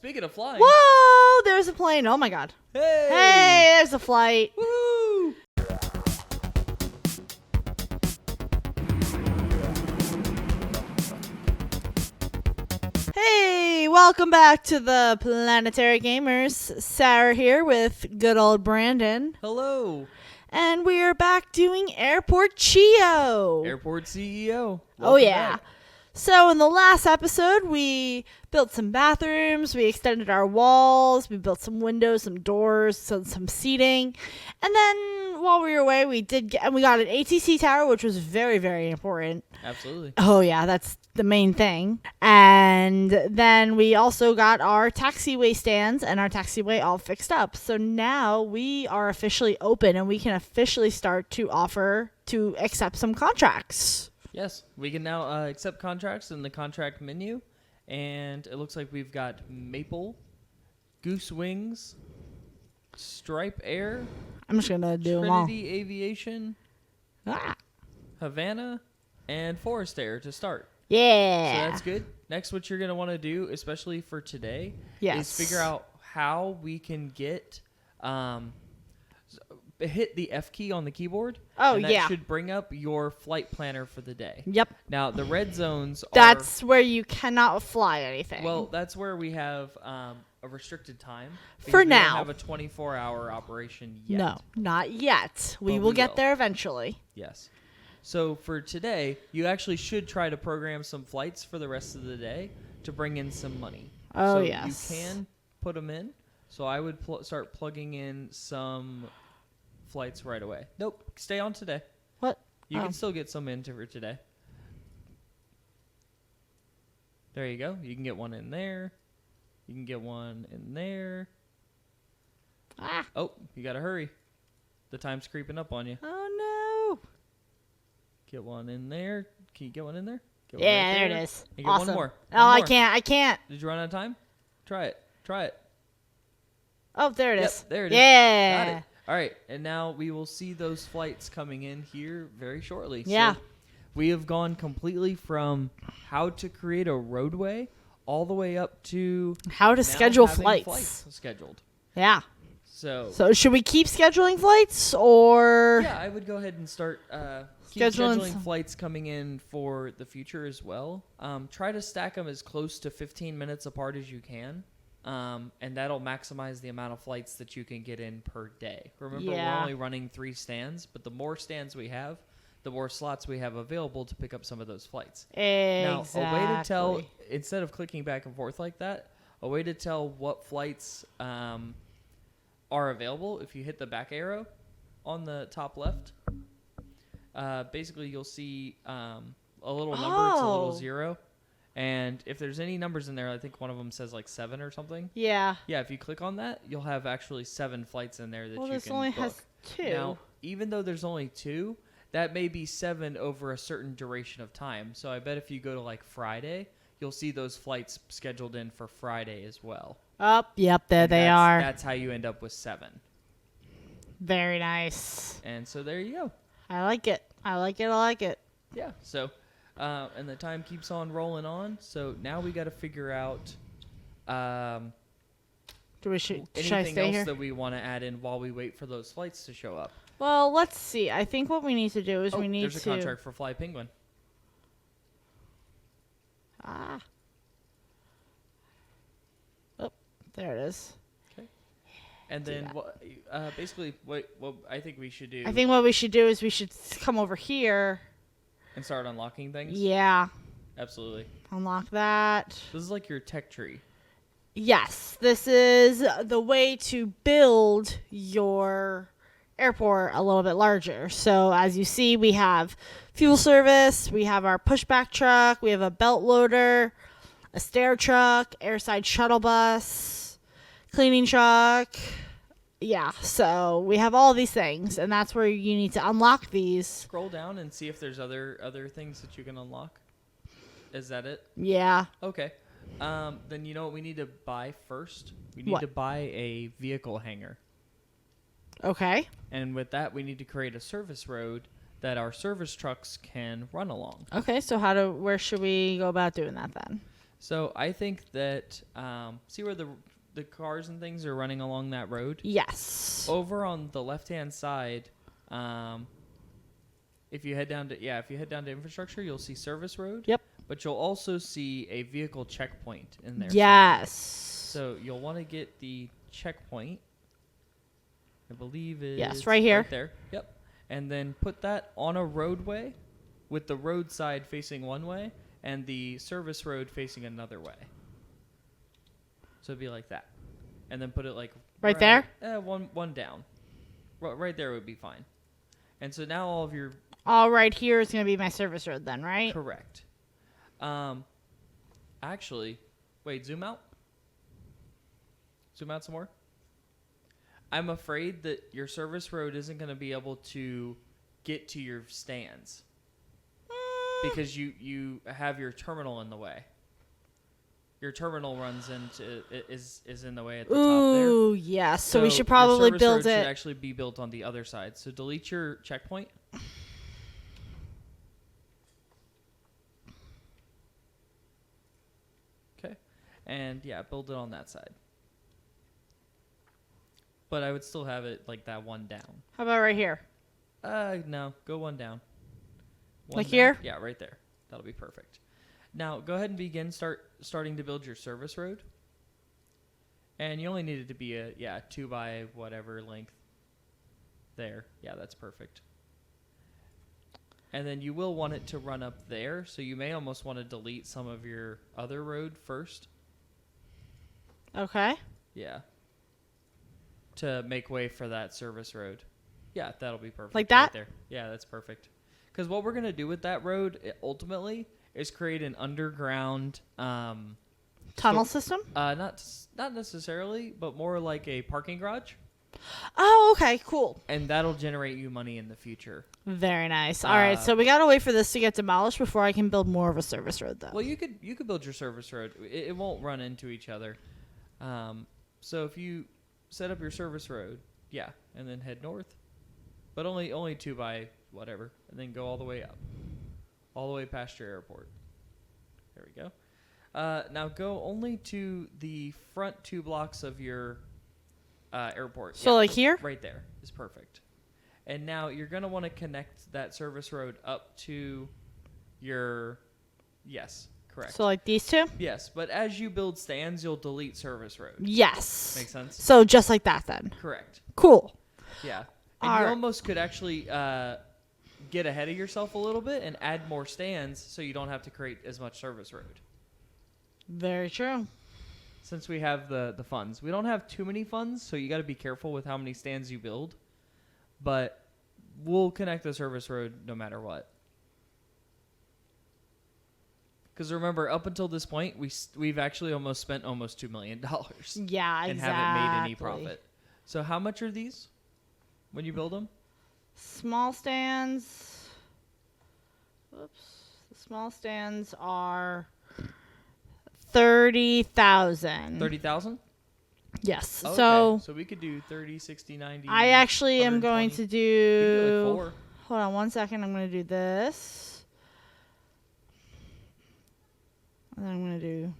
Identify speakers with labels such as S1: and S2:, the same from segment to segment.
S1: speaking of flying.
S2: Whoa, there's a plane. Oh, my God. Hey, there's a flight.
S1: Woo!
S2: Hey, welcome back to the Planetary Gamers. Sarah here with good old Brandon.
S1: Hello.
S2: And we are back doing Airport Chio.
S1: Airport CEO.
S2: Oh, yeah. So in the last episode, we built some bathrooms, we extended our walls, we built some windows, some doors, some seating. And then while we were away, we got an ATC tower, which was very, very important.
S1: Absolutely.
S2: Oh, yeah, that's the main thing. And then we also got our taxiway stands and our taxiway all fixed up. So now we are officially open and we can officially start to offer to accept some contracts.
S1: Yes, we can now accept contracts in the contract menu, and it looks like we've got Maple, Goose Wings, Stripe Air,
S2: I'm just going to do them all.
S1: Trinity Aviation, Havana, and Forest Air to start.
S2: Yeah.
S1: So that's good. Next, what you're going to want to do, especially for today,
S2: Yes.
S1: is figure out how we can get... hit the F key on the keyboard.
S2: Oh,
S1: and that
S2: yeah.
S1: should bring up your flight planner for the day.
S2: Yep.
S1: Now, the red zones
S2: That's where you cannot fly anything.
S1: Well, that's where we have a restricted time.
S2: For
S1: we
S2: now.
S1: don't have a 24-hour operation yet.
S2: No, not yet. We
S1: But
S2: will
S1: we
S2: get
S1: will.
S2: there eventually.
S1: Yes. So for today, you actually should try to program some flights for the rest of the day to bring in some money.
S2: Oh,
S1: so
S2: yes.
S1: You can put them in. So I would start plugging in some flights right away. Nope. Stay on today.
S2: What?
S1: You can still get some in for today. There you go. You can get one in there. You can get one in there.
S2: Ah.
S1: Oh, you got to hurry. The time's creeping up on you.
S2: Oh, no.
S1: Get one in there. Can you get one in there? Get one
S2: Yeah,
S1: right
S2: there it
S1: there.
S2: is.
S1: And get
S2: Awesome.
S1: one more.
S2: Oh,
S1: One
S2: I
S1: more.
S2: can't.
S1: Did you run out of time? Try it. Try it.
S2: Oh, there it
S1: Yep,
S2: is.
S1: there it is.
S2: Yeah.
S1: Got it. All right, and now we will see those flights coming in here very shortly.
S2: Yeah.
S1: So we have gone completely from how to create a roadway all the way up to
S2: How to
S1: now
S2: schedule
S1: having
S2: flights.
S1: scheduled.
S2: Yeah.
S1: So
S2: should we keep scheduling flights or?
S1: yeah, I would go ahead and start keep
S2: Scheduling
S1: scheduling
S2: some-
S1: flights coming in for the future as well. Try to stack them as close to 15 minutes apart as you can. And that'll maximize the amount of flights that you can get in per day. Remember,
S2: Yeah.
S1: we're only running 3 stands, but the more stands we have, the more slots we have available to pick up some of those flights.
S2: Exactly.
S1: Now, a way to tell, instead of clicking back and forth like that, a way to tell what flights are available, if you hit the back arrow on the top left, basically you'll see a little number, it's a little 0. And if there's any numbers in there, I think one of them says like 7 or something.
S2: Yeah.
S1: Yeah, if you click on that, you'll have actually 7 flights in there that you
S2: this
S1: can
S2: only
S1: book.
S2: has 2.
S1: Now, even though there's only 2, that may be 7 over a certain duration of time. So I bet if you go to like Friday, you'll see those flights scheduled in for Friday as well.
S2: Yep, there
S1: And
S2: they are.
S1: That's how you end up with 7.
S2: Very nice.
S1: And so there you go.
S2: I like it.
S1: Yeah. So, and the time keeps on rolling on. So now we got to figure out
S2: Should I
S1: anything
S2: stay
S1: else
S2: here?
S1: that we want to add in while we wait for those flights to show up.
S2: Well, let's see. I think what we need to do is we need
S1: there's a
S2: to.
S1: contract for Fly Penguin.
S2: Oh, there it is.
S1: Okay. And then basically what I think we should do
S2: I think what we should do is we should come over here.
S1: and start unlocking things.
S2: Yeah.
S1: Absolutely.
S2: Unlock that.
S1: This is like your tech tree.
S2: Yes, this is the way to build your airport a little bit larger. So as you see, we have fuel service, we have our pushback truck, we have a belt loader, a stair truck, airside shuttle bus, cleaning truck. Yeah, so we have all these things, and that's where you need to unlock these.
S1: Scroll down and see if there's other things that you can unlock. Is that it?
S2: Yeah.
S1: Okay. Then you know what we need to buy first? We need
S2: What?
S1: to buy a vehicle hangar.
S2: Okay.
S1: And with that, we need to create a service road that our service trucks can run along.
S2: Okay, so where should we go about doing that then?
S1: So I think that see where the cars and things are running along that road?
S2: Yes.
S1: Over on the left-hand side, if you head down to infrastructure, you'll see service road.
S2: Yep.
S1: But you'll also see a vehicle checkpoint in there.
S2: Yes.
S1: So you'll want to get the checkpoint. I believe it's
S2: yes, right here.
S1: Right there. Yep. And then put that on a roadway with the road side facing one way and the service road facing another way. So it'd be like that. And then put it like
S2: right there?
S1: One down. Right there would be fine. And so now all of your...
S2: All right here is going to be my service road then, right?
S1: Correct. Actually, wait, zoom out. Zoom out some more. I'm afraid that your service road isn't going to be able to get to your stands. Because you have your terminal in the way. Your terminal runs into is in the way at the top there.
S2: Ooh, yes. So we should probably build
S1: your service road
S2: it.
S1: should actually be built on the other side. So delete your checkpoint. Okay. And yeah, build it on that side. But I would still have it like that one down.
S2: How about right here?
S1: No, go one down.
S2: Like here?
S1: Yeah, right there. That'll be perfect. Now, go ahead and begin starting to build your service road. And you only need it to be a 2 by whatever length. There. Yeah, that's perfect. And then you will want it to run up there, so you may almost want to delete some of your other road first.
S2: Okay.
S1: Yeah. To make way for that service road. Yeah, that'll be perfect.
S2: Like that?
S1: Right there. Yeah, that's perfect. Because what we're going to do with that road, ultimately, is create an underground...
S2: tunnel system?
S1: Not necessarily, but more like a parking garage.
S2: Oh, okay, cool.
S1: And that'll generate you money in the future.
S2: Very nice. All right, so we got to wait for this to get demolished before I can build more of a service road, though.
S1: Well, you could build your service road. It won't run into each other. So if you set up your service road, yeah, and then head north, but only 2 by whatever, and then go all the way up, all the way past your airport. There we go. Now go only to the front 2 blocks of your airport.
S2: So like here?
S1: Right there is perfect. And now you're going to want to connect that service road up to your... Yes, correct.
S2: So like these two?
S1: Yes, but as you build stands, you'll delete service road.
S2: Yes.
S1: Makes sense?
S2: So just like that then?
S1: Correct.
S2: Cool.
S1: Yeah. And you almost could actually get ahead of yourself a little bit and add more stands so you don't have to create as much service road.
S2: Very true.
S1: Since we have the funds. We don't have too many funds, so you got to be careful with how many stands you build. But we'll connect the service road no matter what. Because remember, up until this point, we've actually almost spent almost $2 million.
S2: Yeah,
S1: and
S2: exactly.
S1: haven't made any profit. So how much are these when you build them?
S2: Small stands. Whoops. The small stands are 30,000.
S1: 30,000?
S2: Yes.
S1: Okay.
S2: So
S1: we could do 30, 60, 90.
S2: I actually am going to
S1: You
S2: do...
S1: could do like 4.
S2: Hold on 1 second. I'm going to do this. And then I'm going to do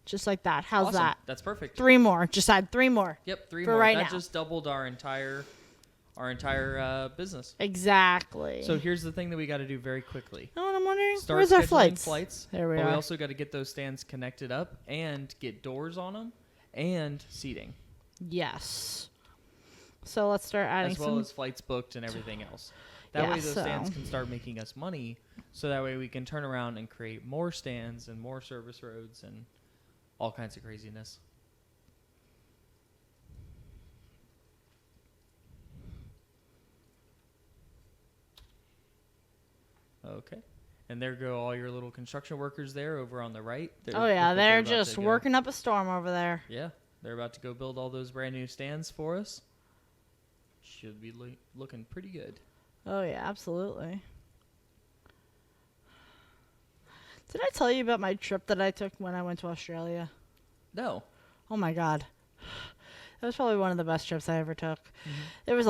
S2: just like that. How's
S1: Awesome.
S2: that?
S1: That's perfect.
S2: 3 more. Just add 3 more.
S1: Yep, 3
S2: for
S1: more.
S2: right
S1: That
S2: now.
S1: just doubled our entire business.
S2: Exactly.
S1: So here's the thing that we got to do very quickly.
S2: You know what I'm wondering?
S1: Start
S2: Where's our
S1: scheduling
S2: flights?
S1: There
S2: we
S1: but
S2: are.
S1: we also got to get those stands connected up and get doors on them and seating.
S2: Yes. So let's start adding
S1: as well as flights booked and everything else. That way those stands can start making us money, so that way we can turn around and create more stands and more service roads and all kinds of craziness. Okay. And there go all your little construction workers there over on the right.
S2: They're just working up a storm over there.
S1: Yeah, they're about to go build all those brand new stands for us. Should be looking pretty good.
S2: Oh, yeah, absolutely. Did I tell you about my trip that I took when I went to Australia?
S1: No.
S2: Oh, my God. That was probably one of the best trips I ever took.
S1: Mm-hmm.
S2: There was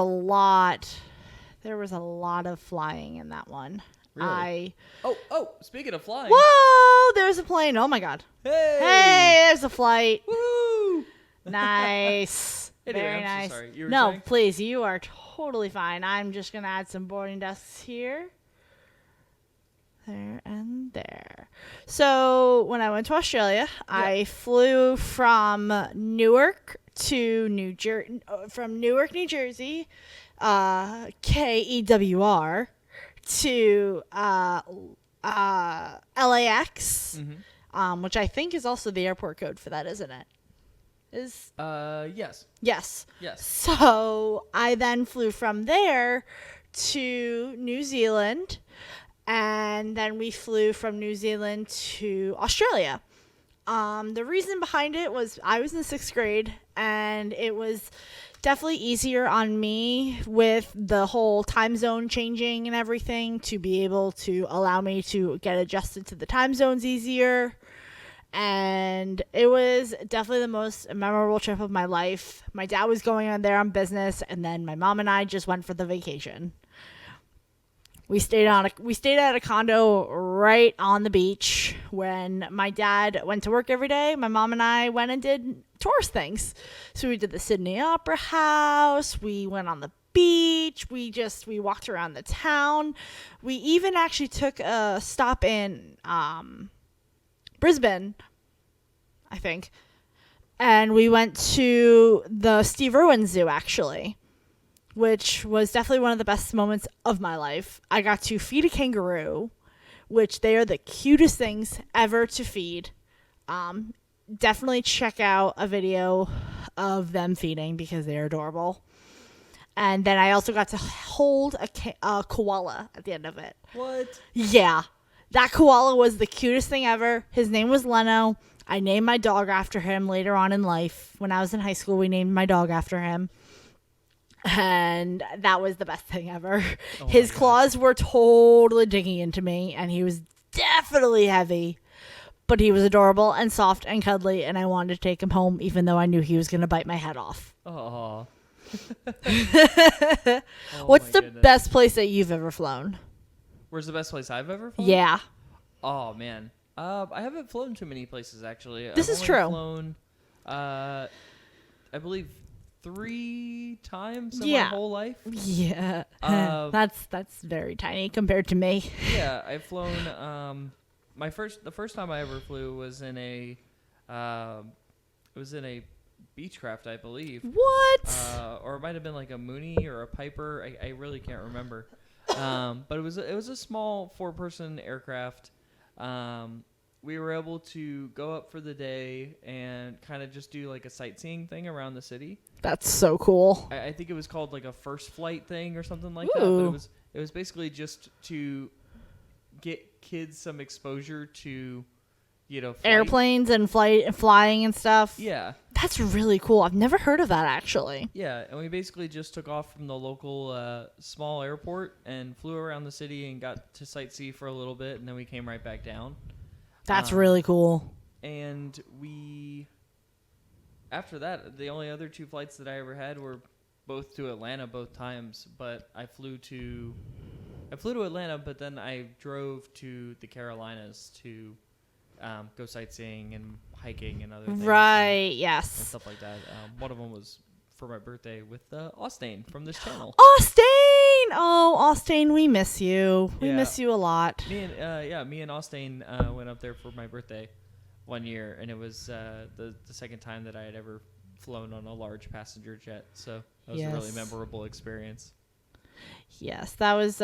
S2: a lot of flying in that one.
S1: Really? Oh, speaking of flying.
S2: Whoa, there's a plane. Oh my God.
S1: Hey,
S2: There's a flight.
S1: woohoo!
S2: Nice.
S1: Anyway,
S2: Very
S1: I'm so
S2: nice.
S1: sorry. You were
S2: No,
S1: saying?
S2: please, you are totally fine. I'm just going to add some boarding desks here. There and there. So when I went to Australia, I flew from Newark, New Jersey, KEWR, to LAX, which I think is also the airport code for that, isn't it?
S1: Yes.
S2: Yes.
S1: Yes.
S2: So I then flew from there to New Zealand, and then we flew from New Zealand to Australia. The reason behind it was I was in 6th grade, and it was definitely easier on me with the whole time zone changing and everything to be able to allow me to get adjusted to the time zones easier. And it was definitely the most memorable trip of my life. My dad was going on there on business, and then my mom and I just went for the vacation. We stayed at a condo right on the beach. When my dad went to work every day, my mom and I went and did tourist things. So we did the Sydney Opera House. We went on the beach. We walked around the town. We even actually took a stop in Brisbane, I think. And we went to the Steve Irwin Zoo, actually, which was definitely one of the best moments of my life. I got to feed a kangaroo, which they are the cutest things ever to feed. Definitely check out a video of them feeding because they're adorable. And then I also got to hold a koala at the end of it.
S1: What?
S2: Yeah. That koala was the cutest thing ever. His name was Leno. I named my dog after him later on in life. When I was in high school, we named my dog after him. And that was the best thing ever.
S1: Oh
S2: His claws were totally digging into me, and he was definitely heavy. But he was adorable and soft and cuddly, and I wanted to take him home even though I knew he was going to bite my head off.
S1: Aw.
S2: What's the best place that you've ever flown?
S1: Where's the best place I've ever flown?
S2: Yeah.
S1: Oh, man. I haven't flown too many places, actually.
S2: This is
S1: I've
S2: true.
S1: only flown, I believe, 3 times in my whole life.
S2: Yeah. That's very tiny compared to me.
S1: Yeah, I've flown. The first time I ever flew was in a Beechcraft, I believe.
S2: What?
S1: Or it might have been like a Mooney or a Piper. I really can't remember. But it was a small 4-person aircraft. We were able to go up for the day and kind of just do like a sightseeing thing around the city.
S2: That's so cool.
S1: I think it was called like a first flight thing or something like that. But it was basically just to get kids some exposure to, flight.
S2: Airplanes and flying and stuff.
S1: Yeah.
S2: That's really cool. I've never heard of that, actually.
S1: Yeah, and we basically just took off from the local small airport and flew around the city and got to sightsee for a little bit, and then we came right back down.
S2: That's really cool.
S1: And after that, the only other 2 flights that I ever had were both to Atlanta both times, but I flew to Atlanta, but then I drove to the Carolinas to go sightseeing and hiking and other things.
S2: Right,
S1: and
S2: yes.
S1: stuff like that. One of them was for my birthday with Austin from this channel.
S2: Austin! Oh, Austin, we miss you. We miss you a lot.
S1: Me and Austin went up there for my birthday one year, and it was the second time that I had ever flown on a large passenger jet. So that was a really memorable experience. Yes,
S2: that was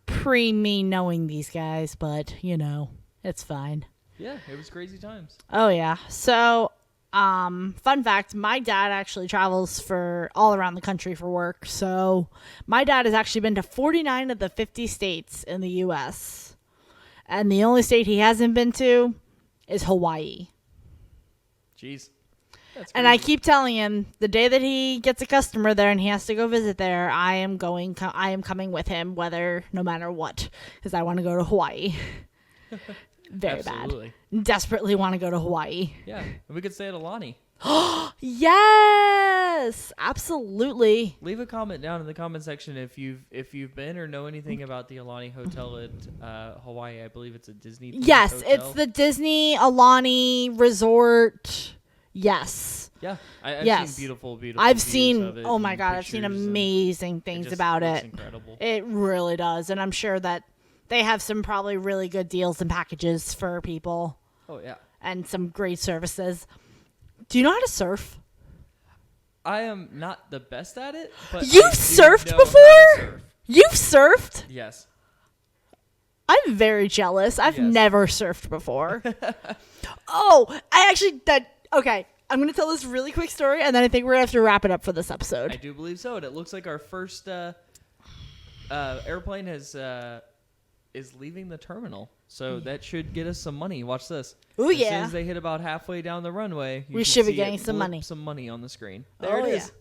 S2: pre me knowing these guys, but it's fine.
S1: Yeah, it was crazy times.
S2: Oh yeah. So, fun fact, my dad actually travels for all around the country for work. So, my dad has actually been to 49 of the 50 states in the US. And the only state he hasn't been to is Hawaii.
S1: Jeez. That's crazy.
S2: And I keep telling him the day that he gets a customer there and he has to go visit there, I am coming with him, no matter what, because I want to go to Hawaii. Very
S1: Absolutely.
S2: bad. Desperately want to go to Hawaii.
S1: Yeah, and we could stay at Alani.
S2: Yes, absolutely.
S1: Leave a comment down in the comment section if you've been or know anything about the Alani Hotel at Hawaii. I believe it's a Disney.
S2: Yes,
S1: hotel.
S2: it's the Disney Alani Resort. Yes.
S1: Yeah, I've
S2: Yes.
S1: seen beautiful.
S2: I've
S1: views
S2: seen.
S1: of it
S2: Oh my
S1: and
S2: God, I've seen
S1: pictures, and
S2: amazing things
S1: just
S2: about
S1: looks
S2: it.
S1: Incredible.
S2: It really does, and I'm sure that they have some probably really good deals and packages for people,
S1: Oh yeah.
S2: and some great services. Do you know how to surf?
S1: I am not the best at it, but
S2: You've
S1: I do
S2: surfed
S1: know how to
S2: before?
S1: surf.
S2: You've surfed?
S1: Yes.
S2: I'm very jealous. I've
S1: Yes.
S2: never surfed before. Okay, I'm going to tell this really quick story, and then I think we're going to have to wrap it up for this episode.
S1: I do believe so, and it looks like our first airplane is leaving the terminal, so that should get us some money. Watch this.
S2: Ooh,
S1: as
S2: yeah.
S1: soon as they hit about halfway down the runway,
S2: We
S1: can
S2: should be
S1: see
S2: getting
S1: it
S2: some
S1: blip
S2: money.
S1: Some money on the screen. There
S2: Oh,
S1: it
S2: yeah.
S1: is.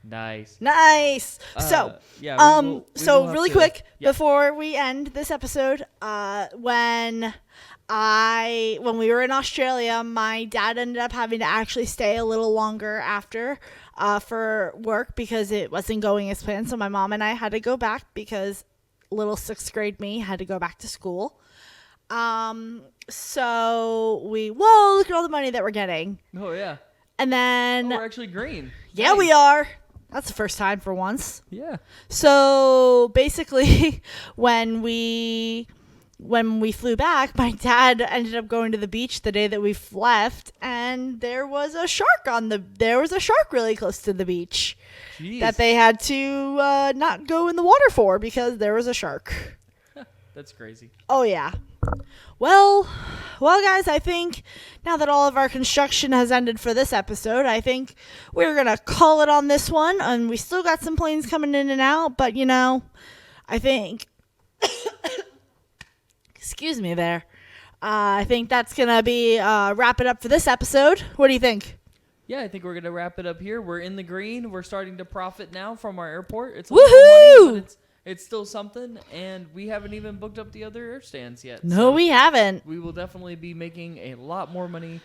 S1: Nice.
S2: Nice. So,
S1: yeah. We will
S2: so
S1: have
S2: really
S1: to-
S2: quick
S1: yeah.
S2: before we end this episode, when we were in Australia, my dad ended up having to actually stay a little longer after for work because it wasn't going as planned. So my mom and I had to go back because little 6th grade me had to go back to school. So look at all the money that we're getting.
S1: Oh yeah.
S2: And then
S1: We're actually green.
S2: yeah,
S1: Nice.
S2: we are. That's the first time for once.
S1: Yeah.
S2: So basically, when we flew back, my dad ended up going to the beach the day that we left, and there was a shark really close to the beach
S1: Jeez.
S2: that they had to not go in the water for because there was a shark.
S1: That's crazy.
S2: Oh yeah. Well, guys, I think now that all of our construction has ended for this episode, I think we're going to call it on this one. And we still got some planes coming in and out, but, I think... Excuse me there. I think that's going to be wrap it up for this episode. What do you think?
S1: Yeah, I think we're gonna wrap it up here. We're in the green. We're starting to profit now from our airport. It's a little
S2: Woohoo!
S1: money, but it's still something, and we haven't even booked up the other air stands yet.
S2: No,
S1: so
S2: we haven't.
S1: we will definitely be making a lot more money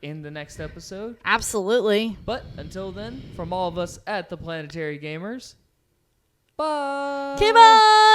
S1: in the next episode.
S2: Absolutely.
S1: But until then, from all of us at the Planetary Gamers, bye.
S2: Okay, bye.